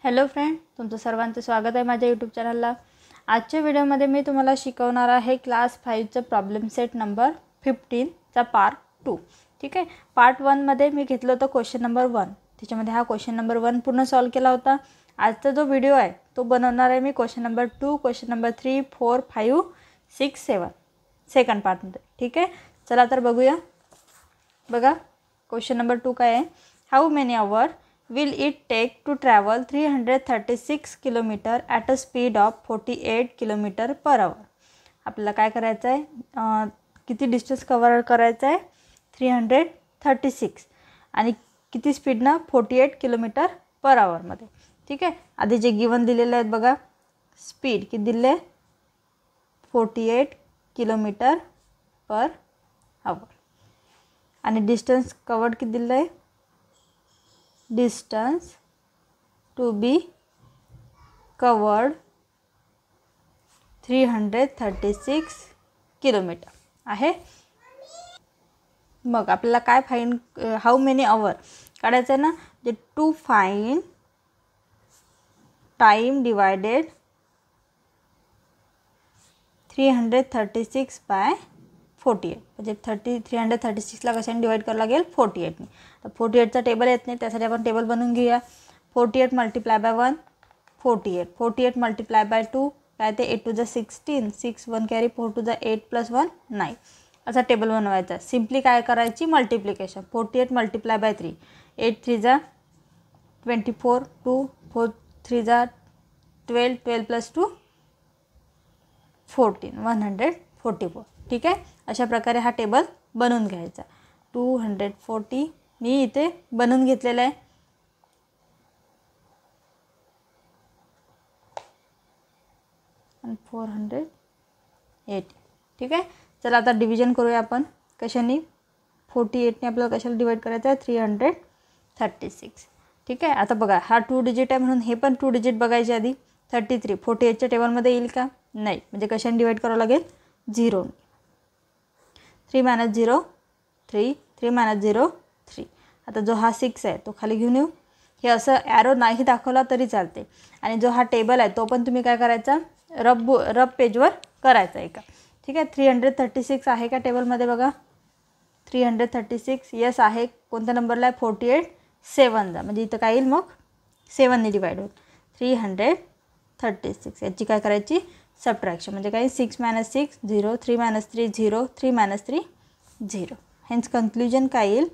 Hello friend, तुमचं सर्वांचं स्वागत आहे माझ्या यूट्यूब चॅनलला। आजच्या व्हिडिओमध्ये मी तुम्हाला शिकवणार आहे क्लास 5चं प्रॉब्लेम सेट नंबर 15चा पार्ट 2। ठीक आहे, पार्ट 1 मध्ये मी घेतलं होतं क्वेश्चन नंबर 1, त्याच्यामध्ये हा क्वेश्चन नंबर 1 पूर्ण सॉल्व केला होता। आजचा जो व्हिडिओ आहे तो बनवणार आहे मी question number 2, question number 3, 4, 5, 6, 7 second पार्टमध्ये। ठीक आहे, चला तर बघूया। बघा क्वेश्चन नंबर 2 काय आहे, how many hour will it take to travel 336 kilometre at a speed of 48 kilometre per hour. आपल्याला काय करायचं आहे, किती डिस्टन्स कव्हर करायचं आहे 336 आणि किती स्पीडनं 48 किलोमीटर पर आवरमध्ये। ठीक आहे, आधी जे गिवन दिलेले आहेत बघा, स्पीड किती दिले 48 किलोमीटर पर आवर आणि डिस्टन्स कवर्ड किती दिलं आहे, distance to be covered 336 kilometre आहे। मग आपल्याला काय फाइंड, हाऊ मेनी आवर काढायचं आहे ना, जे to find time divided 336 by 48, म्हणजे 336ला कशाने डिवाइड करावं लागेल 48ने। तर 48चा टेबल येत नाही, त्यासाठी आपण टेबल बनवून घेऊया। 48 मल्टिप्लाय बाय 1 48, 48 मल्टिप्लाय बाय 2 काय ते 8 to the 16, 6 1 carry 4 to the 8 plus 1 9 असा टेबल बनवायचा। सिम्पली काय करायची, मल्टिप्लिकेशन 48 मल्टिप्लाय बाय 3, 8 3 जा 24, 2 4 3 जा 12, 12 प्लस 2 14, 144। ठीक आहे, अशा प्रकारे हा टेबल बनवून घ्यायचा। 240 मी इथे बनवून घेतलेला आहे। आणि 480। ठीक आहे, चला आता डिव्हिजन करूया आपण कशाने, 48ने आपल्याला कशाला डिवाइड करायचं आहे 336। ठीक आहे, आता बघा हा 2 डिजिट आहे म्हणून हे पण 2 डिजिट बघायचे आधी। 33 48च्या टेबलमध्ये येईल का, नाही, म्हणजे कशाने डिवाइड करावं लागेल 0। 3 मायनस 0 3, 3 मायनस 0 3। आता जो हा 6 आहे तो खाली घेऊन येऊ, हे असं ॲरो नाही दाखवला तरी चालते। आणि जो हा टेबल आहे तो पण तुम्ही काय करायचा, रब पेजवर करायचा आहे का। ठीक आहे, 336 आहे का टेबलमध्ये बघा, 336 यस आहे। कोणत्या नंबरला आहे 48, 7 जा, म्हणजे इथं काय येईल मग 7ने डिवाइड होईल 336। याची काय करायची सबट्रॅक्शन, म्हणजे काय 6 minus 6 0, 3 minus 3 0, 3 minus 3 0। Hence conclusion काय येईल,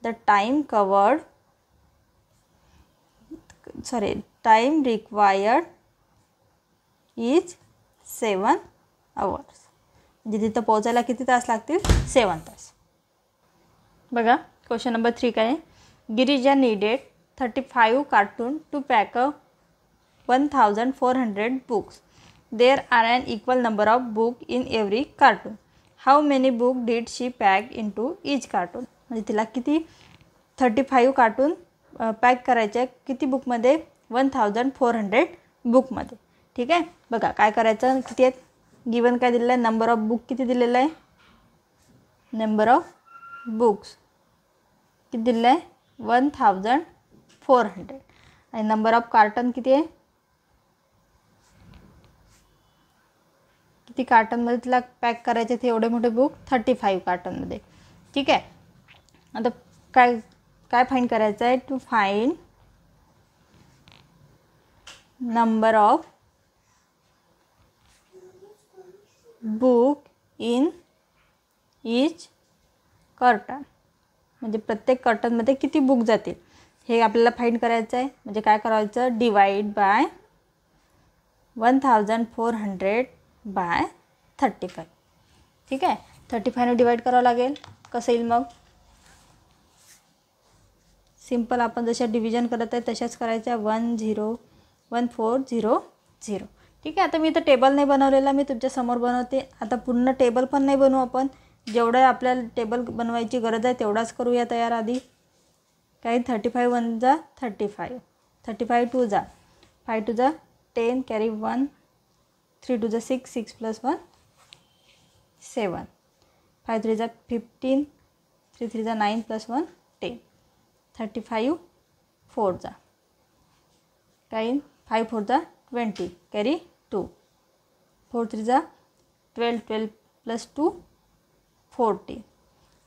the time covered time required is 7 hours, म्हणजे तिथं पोहोचायला किती तास लागतील 7 तास। बघा क्वेश्चन नंबर 3 काय आहे, Girija needed 35 cartoon to pack 1400 books. There are an equal number of books in every cartoon. How many books did she pack into each cartoon? म्हणजे तिला किती 35 कार्टून पॅक करायचे, किती बुकमध्ये 1400 बुकमध्ये। ठीक आहे, बघा काय करायचं, किती आहेत गिवन काय दिलेलं आहे, नंबर ऑफ बुक किती दिलेलं आहे, नंबर ऑफ बुक्स किती दिलेलं आहे 1400 आणि नंबर ऑफ कार्टन किती आहे, किती कार्टनमध्ये तिला पॅक करायचे ते एवढे मोठे बुक 35 कार्टनमध्ये। ठीक आहे, आता काय काय फाइंड करायचं आहे, to find number of book in each carton, म्हणजे प्रत्येक कर्टनमध्ये किती बुक जातील हे आपल्याला फाइंड करायचं आहे। म्हणजे काय करायचं, डिवाइड बाय 1400 बाय 35। ठीक आहे, 35ने डिवाइड करावं लागेल, कसं येईल मग, सिम्पल आपण जशा डिव्हिजन करत आहे तशाच करायच्या, 1400। ठीक आहे, आता मी इथं टेबल नाही बनवलेला, मी तुमच्या समोर बनवते। आता पूर्ण टेबल पण नाही बनवू आपण, जेवढं आपल्याला टेबल बनवायची गरज आहे तेवढाच करूया तयार आधी। काही 35 1 जा 35, 35 2 जा 5 2 जा 10 कॅरी 1, 3 2 जा 6, 6 प्लस 1 7, 5 3 जा 15, 3 3 जा 9 प्लस 1 10, 35 4 जा काय येईल 5 4 जा 20 कॅरी 2 4 3 जा 12 12 प्लस 2 40.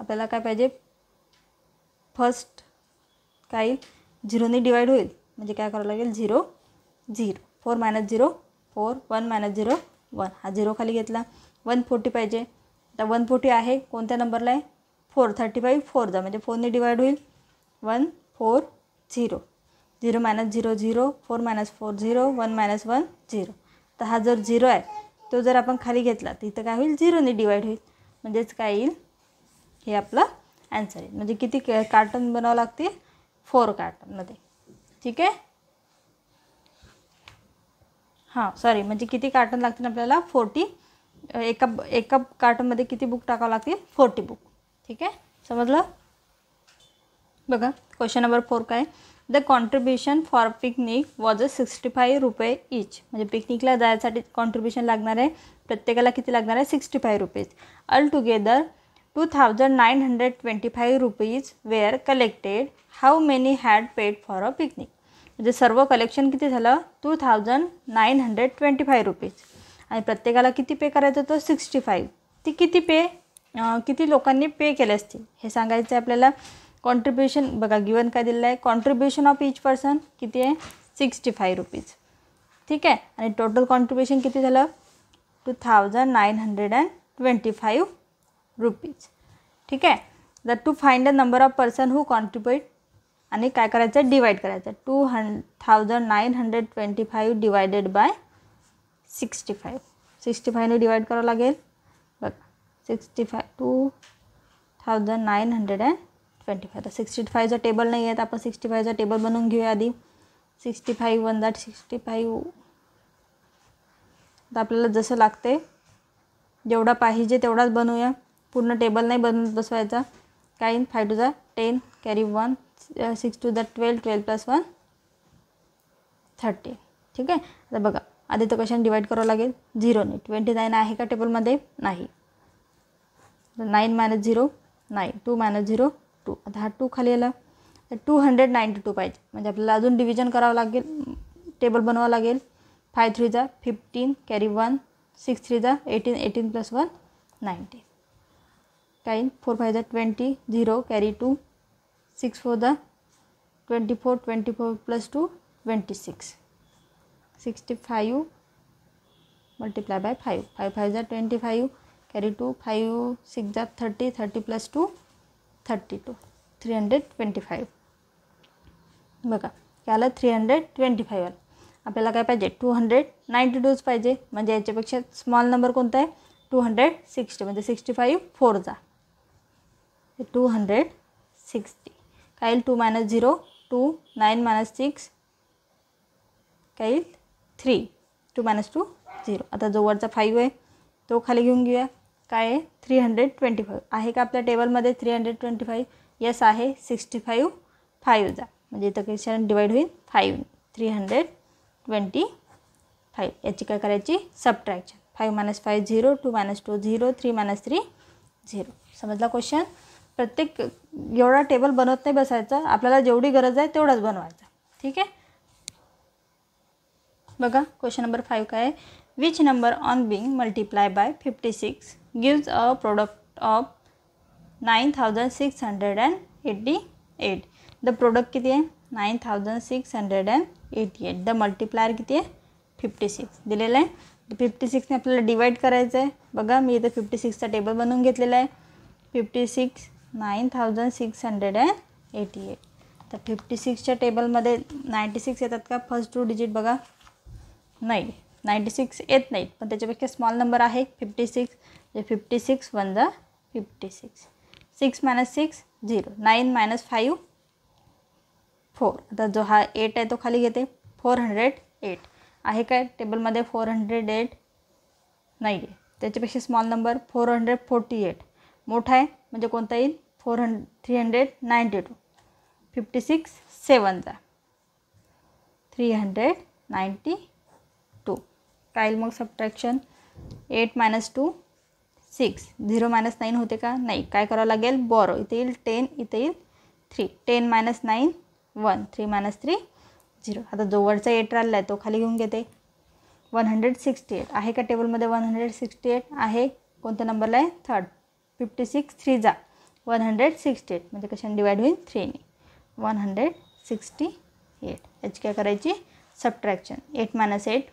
आपल्याला काय पाहिजे फर्स्ट काय येईल 0ने डिवाइड होईल म्हणजे काय करावं लागेल 0 0 4 मायनस 0 4 1 मायनस 0 1 हा 0 खाली घेतला 140 पाहिजे. आता 140 आहे कोणत्या नंबरला आहे 4 35 4 जा म्हणजे 4ने डिवाइड होईल 1 4 0 0 मायनस 0 0 4 मायनस 4 0 1 मायनस 1 0. तर हा जर 0 आहे तो जर आपण खाली घेतला तर इथं काय होईल 0ने डिवाइड होईल म्हणजेच काय येईल हे आपलं आन्सर आहे. म्हणजे किती कार्टन बनावं लागते 4 कार्टनमध्ये. ठीक आहे हां सॉरी म्हणजे किती कार्टन लागतील आपल्याला 40. एका कार्टनमध्ये किती बुक टाकावं लागतील 40 बुक. ठीक आहे समजलं. बघा क्वेश्चन नंबर 4 काय the contribution for picnic was 65 रुपये इच. म्हणजे पिकनिकला जायसाठी कॉन्ट्रीब्युशन लागणार आहे प्रत्येकाला किती लागणार आहे 65 rupees. All together 2925 rupees were collected. How many had paid for a picnic. म्हणजे सर्व कलेक्शन किती झालं 2925 रुपीज आणि प्रत्येकाला किती पे करायचं होतं 65. ती किती लोकांनी पे केले असतील हे सांगायचं आहे आपल्याला. कॉन्ट्रीब्युशन बघा गिवन काय दिलेलं आहे कॉन्ट्रीब्युशन ऑफ ईच पर्सन किती आहे 65 रुपीज. ठीक आहे आणि टोटल कॉन्ट्रीब्युशन किती झालं 2925 रुपीज. ठीक आहे जर to find the number of person who contribute आणि काय करायचं डिवाइड करायचं 2925 डिवायडेड बाय 65. 65ने डिवाइड करावं लागेल बघा 65 2925. आता 65चा टेबल नाही आहे तर आपण 65चा टेबल बनवून घेऊया आधी. 65 1 दॅट 65. तर आपल्याला जसं लागते जेवढा पाहिजे तेवढाच बनवूया पूर्ण टेबल नाही बनवत बसवायचा. काय 5 2 जा 10 कॅरी 1 6 2 जा 12 12 प्लस 1 30. ठीक आहे आता बघा आधी तर कशाने डिवाइड करावं लागेल 0ने. 29 आहे का टेबलमध्ये नाही. 9 मायनस 0 9 2 मायनस 0 2. आता हा 2 खाली आला तर 292 पाहिजे म्हणजे आपल्याला अजून डिव्हिजन करावं लागेल टेबल बनवावं लागेल. 5 3 जा 15 कॅरी 1 6 3 जा 18 18 प्लस 1 19. काय 4 5 जा 20 0 कॅरी 2 6 4 जा 24 24 प्लस 2 26. 65 मल्टिप्लाय बाय 5 5 5 जा 25 कॅरी 2 5 6 जा 30 30 प्लस 2 32 325. बघा काय आलं 325. आपल्याला काय पाहिजे 292 पाहिजे म्हणजे याच्यापेक्षा स्मॉल नंबर कोणता आहे 260 म्हणजे 65 4 जा 260. काय येईल 2 मायनस 0 2 9 मायनस 6 काय येईल 3 2 मायनस 2 0. आता जो वरचा 5 आहे तो खाली घेऊन घेऊया. काय आहे 325 आहे का आपल्या टेबलमध्ये 325. यस आहे 65 5 जा म्हणजे इथं कशाने डिवाइड होईल 5 325. याची काय करायची सबट्रॅक्शन 5 मायनस 5 0 2 मायनस 2 0 3 मायनस 3 0. समजला क्वेश्चन. प्रत्येक एवढा टेबल बनवत नाही बसायचं आपल्याला जेवढी गरज आहे तेवढाच बनवायचा. ठीक आहे बघा क्वेश्चन नंबर 5 काय आहे which number on being multiply by 56 gives a product of 9688. The product किती आहे 9688. द मल्टिप्लायर किती आहे 56 दिलेलं आहे. 56ने आपल्याला डिवाइड करायचं आहे. बघा मी इथं 56चा टेबल बनवून घेतलेला आहे. 56 9688. तर 56च्या टेबलमध्ये 96 येतात का फर्स्ट 2 डिजिट बघा नाही 96 येत नाहीत पण त्याच्यापेक्षा स्मॉल नंबर आहे 56 म्हणजे 56 1 जा 56. 6 मायनस 6 0 9 मायनस 5 4. आता जो हा 8 आहे तो खाली घेते 408 आहे काय टेबलमध्ये 408 नाही आहे त्याच्यापेक्षा स्मॉल नंबर 448 मोठा आहे म्हणजे कोणता येईल 392. 56 7 जा 392. काय येईल मग सबट्रॅक्शन 8 मायनस 2 6 0 मायनस 9 होते का नाही. काय करावं लागेल बॉरो इथे येईल 10 इथे येईल 3 10 मायनस 9 1 3 मायनस 3 0. आता जो वरचा 8 राहिला आहे तो खाली घेऊन घेते. 168 आहे का टेबलमध्ये? 168 आहे. कोणत्या नंबरला आहे? थर्ड. 56 3 जा 168 म्हणजे कशाने डिवाइड होईल? 3 ने. 168. याची काय करायची? सबट्रॅक्शन. 8 - 8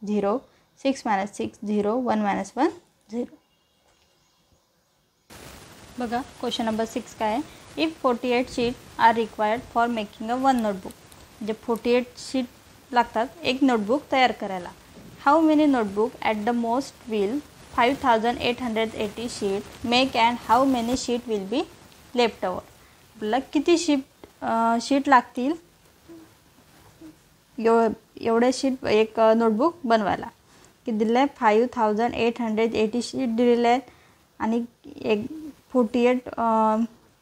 0, 6 - 6 0, 1 - 1 0. बघा क्वेश्चन नंबर 6 काय आहे? If 48 sheet are required for making a 1 notebook. म्हणजे 48 शीट लागतात एक नोटबुक तयार करायला. How many notebook at the most will 5880 sheet make and how many sheet will be left over. आपल्याला किती शीट लागतील एवढे शीट एक नोटबुक बनवायला? किती दिलं आहे? 5880 शीट दिलेले आहेत आणि एक 48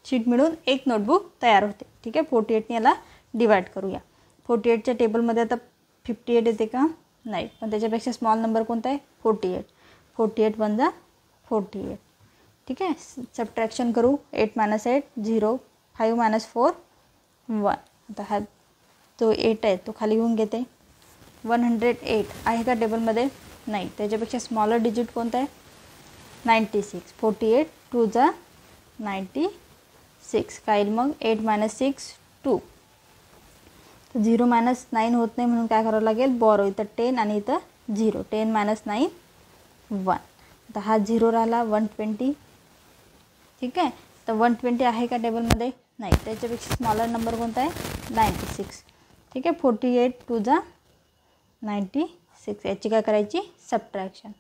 शीट मिळून एक नोटबुक तयार होते. ठीक आहे. 48ने याला डिवाइड करूया. 48च्या टेबलमध्ये आता 58 येते का? नाही, पण त्याच्यापेक्षा स्मॉल नंबर कोणता आहे? 48. 48 1 जा 48. ठीक आहे. सबट्रॅक्शन करू. 8 - 8 0, 5 - 4 1. आता हा जो 8 आहे तो खाली घेऊन घेते. 108 आहे का टेबलमध्ये? नाही, त्याच्यापेक्षा स्मॉलर डिजिट कोणता आहे? 96. 48 2 जा 96. काय येईल मग? 8 - 6 2. 0 - 9 होत नाही म्हणून काय करावं लागेल? बॉरो. इथं 10 आणि इथं 0. 10 - 9 1. आता हा 0 राहिला. 120. ठीक आहे. तर 120 आहे का टेबलमध्ये? नाही, त्याच्यापेक्षा स्मॉलर नंबर कोणता आहे? 96. ठीक आहे. 48 2 जा 96. याची काय करायची? सबट्रॅक्शन.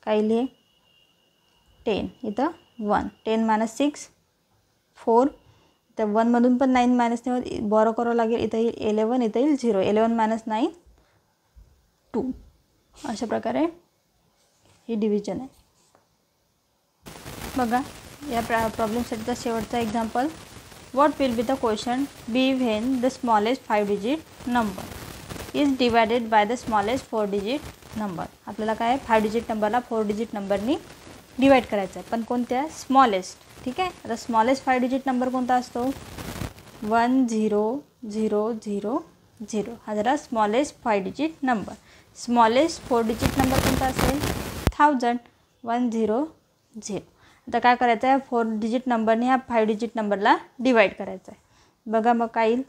काय लिहे? 10 इथं 1. 10 - 6 4. तर 1मधून पण 9 मायनस नाही होत, बॉरो करावं लागेल. इथं येईल 11, इथं येईल 0. 11 - 9 2. अशा प्रकारे ही डिव्हिजन आहे. बघा या प्रॉब्लेमसाठीचा शेवटचा example. What will be the question be when the smallest 5 digit number is divided by the smallest 4 digit number. आपल्याला काय 5 डिजिट नंबरला 4 डिजिट नंबरनी डिवाइड करायचं आहे, पण कोणत्या? स्मॉलेस्ट. ठीक आहे. आता स्मॉलेस्ट 5 डिजिट नंबर कोणता असतो? 1 0 0 0 0. हा जरा smallest 5 digit number. Smallest 4 digit number कोणता असेल? 1000. 1 0 0. आता काय करायचं आहे? 4 डिजिट नंबरने ह्या 5 डिजिट नंबरला डिवाइड करायचं आहे. बघा मग काय येईल?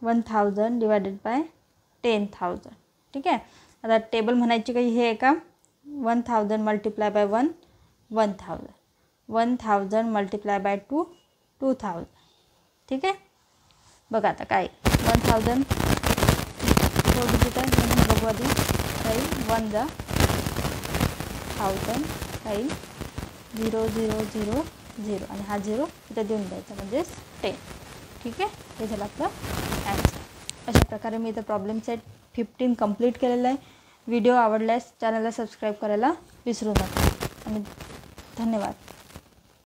1000 डिवायडेड बाय 10,000. ठीक आहे. आता टेबल म्हणायची काही हे आहे का? 1000 मल्टिप्लाय बाय 1 1000. 1000 multiply by 2 2000. ठीक आहे. बघा आता काय 1000 4 डिजिट आहे म्हणून बघू आधी. काही 1 जा 1000 काही 0 0 0 0 आणि हा 0 इथं देऊन द्यायचा म्हणजेच 10. ठीक आहे. हे झालं आपलं ॲन्सर. अशा प्रकारे मी इथं प्रॉब्लेम सेट 15 कंप्लीट केलेला आहे. व्हिडिओ आवडल्यास चॅनलला सबस्क्राईब करायला विसरू नका आणि धन्यवाद.